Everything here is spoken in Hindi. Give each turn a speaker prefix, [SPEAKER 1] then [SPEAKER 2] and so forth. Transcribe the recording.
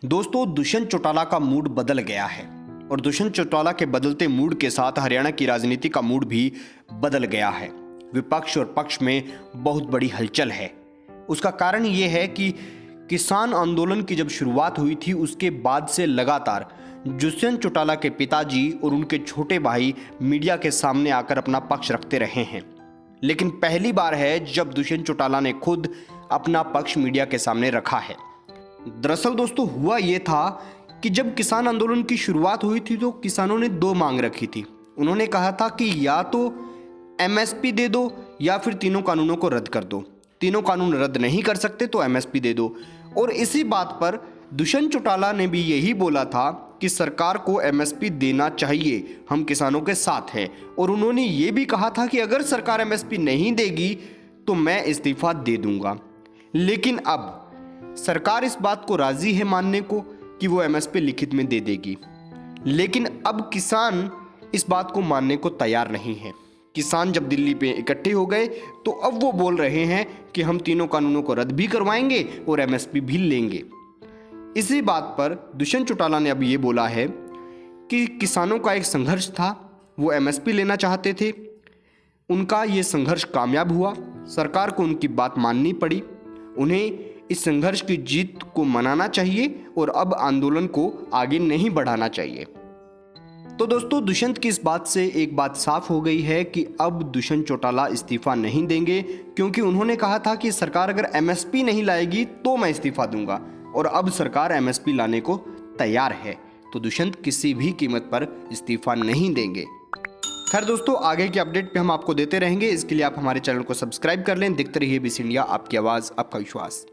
[SPEAKER 1] दोस्तों, दुष्यंत चौटाला का मूड बदल गया है और दुष्यंत चौटाला के बदलते मूड के साथ हरियाणा की राजनीति का मूड भी बदल गया है। विपक्ष और पक्ष में बहुत बड़ी हलचल है। उसका कारण ये है कि किसान आंदोलन की जब शुरुआत हुई थी उसके बाद से लगातार दुष्यंत चौटाला के पिताजी और उनके छोटे भाई मीडिया के सामने आकर अपना पक्ष रखते रहे हैं। लेकिन पहली बार है जब दुष्यंत चौटाला ने खुद अपना पक्ष मीडिया के सामने रखा है। दरअसल दोस्तों, हुआ ये था कि जब किसान आंदोलन की शुरुआत हुई थी तो किसानों ने दो मांग रखी थी। उन्होंने कहा था कि या तो एमएसपी दे दो या फिर तीनों कानूनों को रद्द कर दो। तीनों कानून रद्द नहीं कर सकते तो एमएसपी दे दो। और इसी बात पर दुष्यंत चौटाला ने भी यही बोला था कि सरकार को एमएसपी देना चाहिए, हम किसानों के साथ हैं। और उन्होंने ये भी कहा था कि अगर सरकार एमएसपी नहीं देगी तो मैं इस्तीफा दे दूंगा। लेकिन अब सरकार इस बात को राजी है मानने को कि वो एमएसपी लिखित में दे देगी, लेकिन अब किसान इस बात को मानने को तैयार नहीं है। किसान जब दिल्ली पे इकट्ठे हो गए तो अब वो बोल रहे हैं कि हम तीनों कानूनों को रद्द भी करवाएंगे और एमएसपी भी लेंगे। इसी बात पर दुष्यंत चौटाला ने अब ये बोला है कि किसानों का एक संघर्ष था, वो एमएसपी लेना चाहते थे, उनका ये संघर्ष कामयाब हुआ, सरकार को उनकी बात माननी पड़ी, उन्हें इस संघर्ष की जीत को मनाना चाहिए और अब आंदोलन को आगे नहीं बढ़ाना चाहिए। तो दोस्तों, दुष्यंत की इस बात से एक बात साफ हो गई है कि अब दुष्यंत चौटाला इस्तीफा नहीं देंगे, क्योंकि उन्होंने कहा था कि सरकार अगर एमएसपी नहीं लाएगी तो मैं इस्तीफा दूंगा, और अब सरकार एमएसपी लाने को तैयार है। तो दुष्यंत किसी भी कीमत पर इस्तीफा नहीं देंगे। खैर दोस्तों, आगे की अपडेट पे हम आपको देते रहेंगे। इसके लिए आप हमारे चैनल को सब्सक्राइब कर लें। देखते रहिए एबीसी इंडिया, आपकी आवाज़, आपका विश्वास।